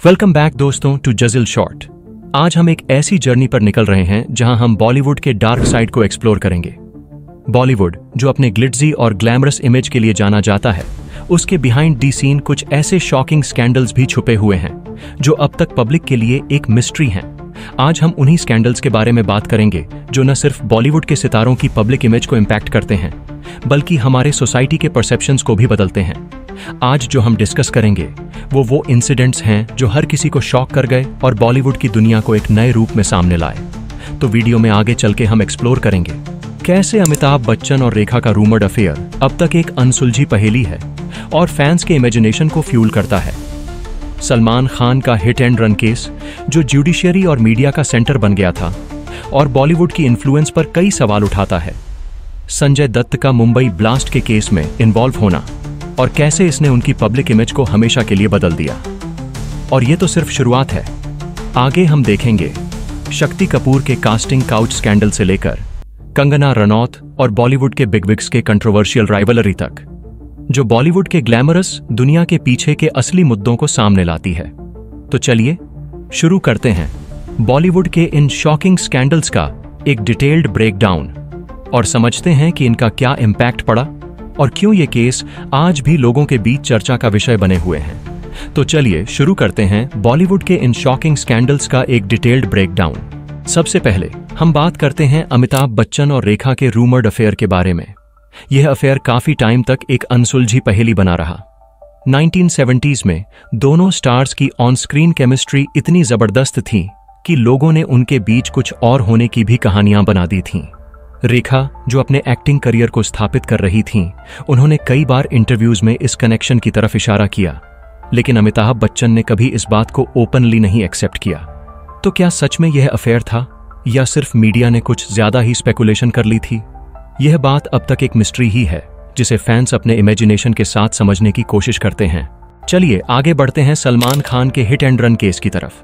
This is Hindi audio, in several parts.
वेलकम बैक दोस्तों टू जजिल शॉर्ट। आज हम एक ऐसी जर्नी पर निकल रहे हैं जहां हम बॉलीवुड के डार्क साइड को एक्सप्लोर करेंगे। बॉलीवुड जो अपने ग्लिटजी और ग्लैमरस इमेज के लिए जाना जाता है, उसके बिहाइंड दी सीन कुछ ऐसे शॉकिंग स्कैंडल्स भी छुपे हुए हैं जो अब तक पब्लिक के लिए एक मिस्ट्री हैं। आज हम उन्हीं स्कैंडल्स के बारे में बात करेंगे जो न सिर्फ बॉलीवुड के सितारों की पब्लिक इमेज को इम्पैक्ट करते हैं बल्कि हमारे सोसाइटी के परसेप्शंस को भी बदलते हैं। आज जो हम डिस्कस करेंगे वो इंसिडेंट्स हैं जो हर किसी को शॉक कर गए और बॉलीवुड की दुनिया को एक नए रूप में सामने लाए। तो वीडियो में आगे चल के हम एक्सप्लोर करेंगे कैसे अमिताभ बच्चन और रेखा का रूमर्ड अफेयर अब तक एक अनसुलझी पहेली है और फैंस के इमेजिनेशन को फ्यूल करता है। सलमान खान का हिट एंड रन केस जो जुडिशियरी और मीडिया का सेंटर बन गया था और बॉलीवुड की इन्फ्लुएंस पर कई सवाल उठाता है। संजय दत्त का मुंबई ब्लास्ट के केस में इन्वॉल्व होना और कैसे इसने उनकी पब्लिक इमेज को हमेशा के लिए बदल दिया। और ये तो सिर्फ शुरुआत है, आगे हम देखेंगे शक्ति कपूर के कास्टिंग काउच स्कैंडल से लेकर कंगना रनौत और बॉलीवुड के बिगविग्स के कंट्रोवर्शियल राइवलरी तक, जो बॉलीवुड के ग्लैमरस दुनिया के पीछे के असली मुद्दों को सामने लाती है। तो चलिए शुरू करते हैं बॉलीवुड के इन शॉकिंग स्कैंडल्स का एक डिटेल्ड ब्रेकडाउन और समझते हैं कि इनका क्या इम्पैक्ट पड़ा और क्यों ये केस आज भी लोगों के बीच चर्चा का विषय बने हुए हैं। तो चलिए शुरू करते हैं बॉलीवुड के इन शॉकिंग स्कैंडल्स का एक डिटेल्ड ब्रेकडाउन। सबसे पहले हम बात करते हैं अमिताभ बच्चन और रेखा के रूमर्ड अफेयर के बारे में। यह अफेयर काफी टाइम तक एक अनसुलझी पहेली बना रहा। 1970s में दोनों स्टार्स की ऑन स्क्रीन केमिस्ट्री इतनी जबरदस्त थी कि लोगों ने उनके बीच कुछ और होने की भी कहानियां बना दी थीं। रेखा जो अपने एक्टिंग करियर को स्थापित कर रही थीं, उन्होंने कई बार इंटरव्यूज में इस कनेक्शन की तरफ इशारा किया, लेकिन अमिताभ बच्चन ने कभी इस बात को ओपनली नहीं एक्सेप्ट किया। तो क्या सच में यह अफेयर था या सिर्फ मीडिया ने कुछ ज्यादा ही स्पेकुलेशन कर ली थी? यह बात अब तक एक मिस्ट्री ही है जिसे फैंस अपने इमेजिनेशन के साथ समझने की कोशिश करते हैं। चलिए आगे बढ़ते हैं सलमान खान के हिट एंड रन केस की तरफ।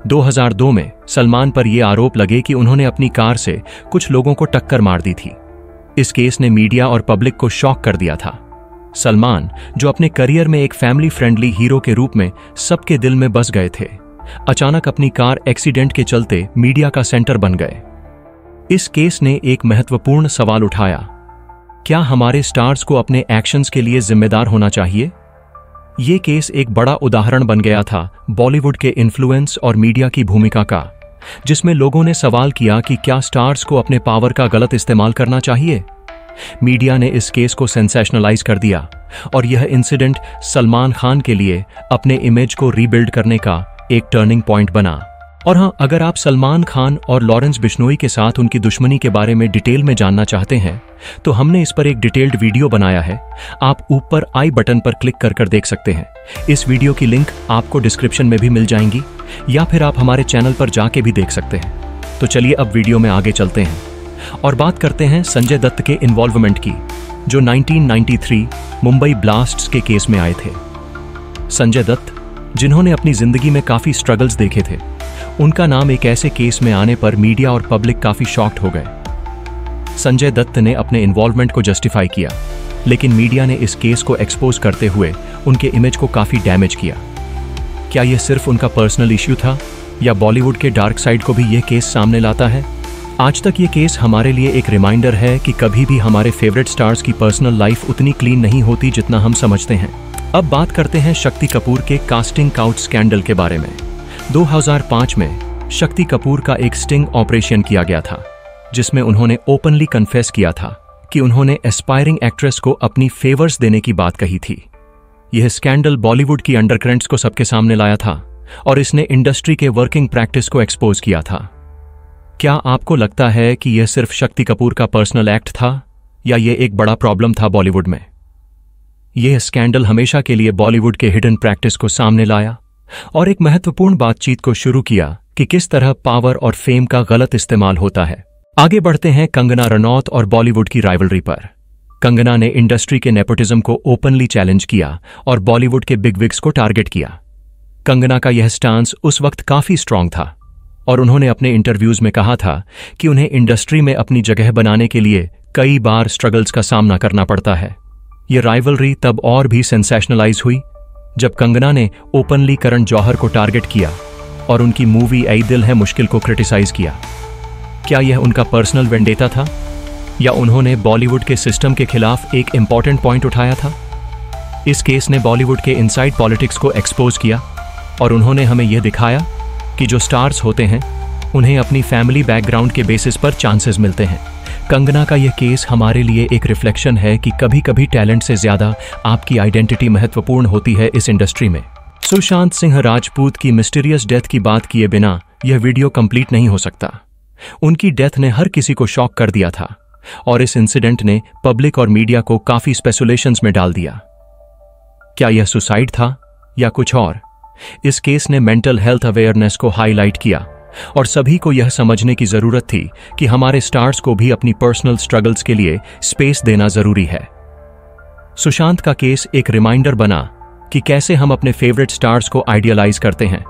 2002 में सलमान पर यह आरोप लगे कि उन्होंने अपनी कार से कुछ लोगों को टक्कर मार दी थी। इस केस ने मीडिया और पब्लिक को शॉक कर दिया था। सलमान जो अपने करियर में एक फैमिली फ्रेंडली हीरो के रूप में सबके दिल में बस गए थे, अचानक अपनी कार एक्सीडेंट के चलते मीडिया का सेंटर बन गए। इस केस ने एक महत्वपूर्ण सवाल उठाया, क्या हमारे स्टार्स को अपने एक्शंस के लिए जिम्मेदार होना चाहिए? ये केस एक बड़ा उदाहरण बन गया था बॉलीवुड के इन्फ्लुएंस और मीडिया की भूमिका का, जिसमें लोगों ने सवाल किया कि क्या स्टार्स को अपने पावर का गलत इस्तेमाल करना चाहिए। मीडिया ने इस केस को सेंसेशनलाइज कर दिया और यह इंसिडेंट सलमान खान के लिए अपने इमेज को रीबिल्ड करने का एक टर्निंग पॉइंट बना। और हाँ, अगर आप सलमान खान और लॉरेंस बिश्नोई के साथ उनकी दुश्मनी के बारे में डिटेल में जानना चाहते हैं तो हमने इस पर एक डिटेल्ड वीडियो बनाया है। आप ऊपर आई बटन पर क्लिक कर देख सकते हैं। इस वीडियो की लिंक आपको डिस्क्रिप्शन में भी मिल जाएंगी या फिर आप हमारे चैनल पर जाके भी देख सकते हैं। तो चलिए अब वीडियो में आगे चलते हैं और बात करते हैं संजय दत्त के इन्वॉल्वमेंट की, जो 1993 मुंबई ब्लास्ट्स के केस में आए थे। संजय दत्त जिन्होंने अपनी जिंदगी में काफी स्ट्रगल्स देखे थे, उनका नाम एक ऐसे केस में आने पर मीडिया और पब्लिक काफी शॉक्ड हो गए। संजय दत्त ने अपने इन्वॉल्वमेंट को जस्टिफाई किया, लेकिन मीडिया ने इस केस को एक्सपोज करते हुए उनके इमेज को काफी डैमेज किया। क्या यह सिर्फ उनका पर्सनल इश्यू था या बॉलीवुड के डार्क साइड को भी यह केस सामने लाता है? आज तक ये केस हमारे लिए एक रिमाइंडर है कि कभी भी हमारे फेवरेट स्टार्स की पर्सनल लाइफ उतनी क्लीन नहीं होती जितना हम समझते हैं। अब बात करते हैं शक्ति कपूर के कास्टिंग काउच स्कैंडल के बारे में। 2005 में शक्ति कपूर का एक स्टिंग ऑपरेशन किया गया था, जिसमें उन्होंने ओपनली कन्फेस किया था कि उन्होंने एस्पायरिंग एक्ट्रेस को अपनी फेवर्स देने की बात कही थी। यह स्कैंडल बॉलीवुड की अंडरकरेंट्स को सबके सामने लाया था और इसने इंडस्ट्री के वर्किंग प्रैक्टिस को एक्सपोज किया था। क्या आपको लगता है कि यह सिर्फ शक्ति कपूर का पर्सनल एक्ट था या यह एक बड़ा प्रॉब्लम था बॉलीवुड में? यह स्कैंडल हमेशा के लिए बॉलीवुड के हिडन प्रैक्टिस को सामने लाया और एक महत्वपूर्ण बातचीत को शुरू किया कि किस तरह पावर और फेम का गलत इस्तेमाल होता है। आगे बढ़ते हैं कंगना रनौत और बॉलीवुड की राइवलरी पर। कंगना ने इंडस्ट्री के नेपोटिज्म को ओपनली चैलेंज किया और बॉलीवुड के बिगविग्स को टारगेट किया। कंगना का यह स्टांस उस वक्त काफी स्ट्रांग था और उन्होंने अपने इंटरव्यूज में कहा था कि उन्हें इंडस्ट्री में अपनी जगह बनाने के लिए कई बार स्ट्रगल्स का सामना करना पड़ता है। यह राइवलरी तब और भी सेंसेशनलाइज हुई जब कंगना ने ओपनली करण जौहर को टारगेट किया और उनकी मूवी ऐ दिल है मुश्किल को क्रिटिसाइज किया। क्या यह उनका पर्सनल वेंडेटा था या उन्होंने बॉलीवुड के सिस्टम के खिलाफ एक इंपॉर्टेंट पॉइंट उठाया था? इस केस ने बॉलीवुड के इनसाइड पॉलिटिक्स को एक्सपोज किया और उन्होंने हमें यह दिखाया कि जो स्टार्स होते हैं उन्हें अपनी फैमिली बैकग्राउंड के बेसिस पर चांसेस मिलते हैं। कंगना का यह केस हमारे लिए एक रिफ्लेक्शन है कि कभी कभी टैलेंट से ज्यादा आपकी आइडेंटिटी महत्वपूर्ण होती है इस इंडस्ट्री में। सुशांत सिंह राजपूत की मिस्टीरियस डेथ की बात किए बिना यह वीडियो कंप्लीट नहीं हो सकता। उनकी डेथ ने हर किसी को शॉक कर दिया था और इस इंसिडेंट ने पब्लिक और मीडिया को काफी स्पेकुलेशंस में डाल दिया। क्या यह सुसाइड था या कुछ और? इस केस ने मेंटल हेल्थ अवेयरनेस को हाईलाइट किया और सभी को यह समझने की जरूरत थी कि हमारे स्टार्स को भी अपनी पर्सनल स्ट्रगल्स के लिए स्पेस देना जरूरी है। सुशांत का केस एक रिमाइंडर बना कि कैसे हम अपने फेवरेट स्टार्स को आइडियलाइज करते हैं,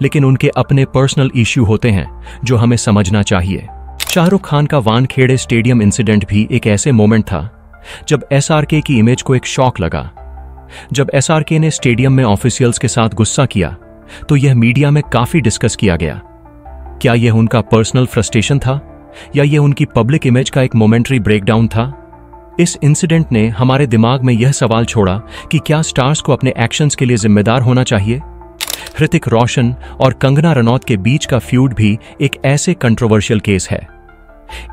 लेकिन उनके अपने पर्सनल इश्यू होते हैं जो हमें समझना चाहिए। शाहरुख खान का वानखेड़े स्टेडियम इंसिडेंट भी एक ऐसे मोमेंट था जब एसआरके की इमेज को एक शॉक लगा। जब एसआरके ने स्टेडियम में ऑफिशियल्स के साथ गुस्सा किया तो यह मीडिया में काफी डिस्कस किया गया। क्या यह उनका पर्सनल फ्रस्ट्रेशन था या यह उनकी पब्लिक इमेज का एक मोमेंटरी ब्रेकडाउन था? इस इंसिडेंट ने हमारे दिमाग में यह सवाल छोड़ा कि क्या स्टार्स को अपने एक्शंस के लिए जिम्मेदार होना चाहिए? ऋतिक रोशन और कंगना रनौत के बीच का फ्यूड भी एक ऐसे कंट्रोवर्शियल केस है।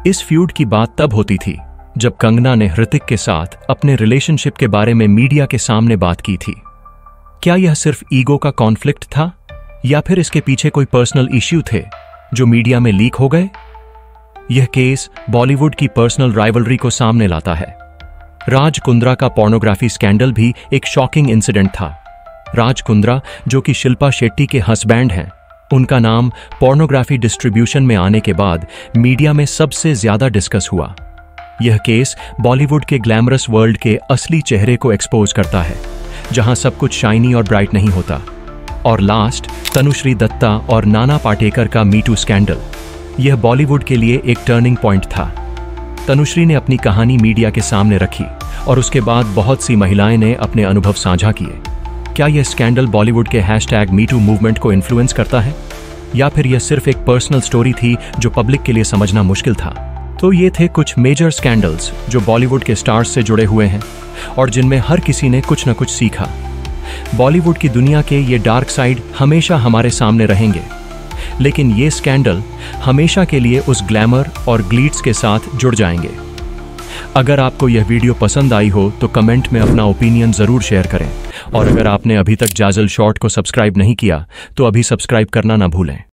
इस फ्यूड की बात तब होती थी जब कंगना ने ऋतिक के साथ अपने रिलेशनशिप के बारे में मीडिया के सामने बात की थी। क्या यह सिर्फ ईगो का कॉन्फ्लिक्ट था या फिर इसके पीछे कोई पर्सनल इश्यू थे जो मीडिया में लीक हो गए? यह केस बॉलीवुड की पर्सनल राइवलरी को सामने लाता है। राज कुंद्रा का पोर्नोग्राफी स्कैंडल भी एक शॉकिंग इंसिडेंट था। राज कुंद्रा, जो कि शिल्पा शेट्टी के हस्बैंड हैं, उनका नाम पोर्नोग्राफी डिस्ट्रीब्यूशन में आने के बाद मीडिया में सबसे ज्यादा डिस्कस हुआ। यह केस बॉलीवुड के ग्लैमरस वर्ल्ड के असली चेहरे को एक्सपोज करता है, जहां सब कुछ शाइनी और ब्राइट नहीं होता। और लास्ट, तनुश्री दत्ता और नाना पाटेकर का मीटू स्कैंडल। यह बॉलीवुड के लिए एक टर्निंग पॉइंट था। तनुश्री ने अपनी कहानी मीडिया के सामने रखी और उसके बाद बहुत सी महिलाएं ने अपने अनुभव साझा किए। क्या यह स्कैंडल बॉलीवुड के #मीटू मूवमेंट को इन्फ्लुएंस करता है या फिर यह सिर्फ एक पर्सनल स्टोरी थी जो पब्लिक के लिए समझना मुश्किल था? तो ये थे कुछ मेजर स्कैंडल्स जो बॉलीवुड के स्टार्स से जुड़े हुए हैं और जिनमें हर किसी ने कुछ न कुछ सीखा। बॉलीवुड की दुनिया के ये डार्क साइड हमेशा हमारे सामने रहेंगे, लेकिन ये स्कैंडल हमेशा के लिए उस ग्लैमर और ग्लिट्स के साथ जुड़ जाएंगे। अगर आपको यह वीडियो पसंद आई हो तो कमेंट में अपना ओपिनियन जरूर शेयर करें और अगर आपने अभी तक जाजल शॉर्ट को सब्सक्राइब नहीं किया तो अभी सब्सक्राइब करना ना भूलें।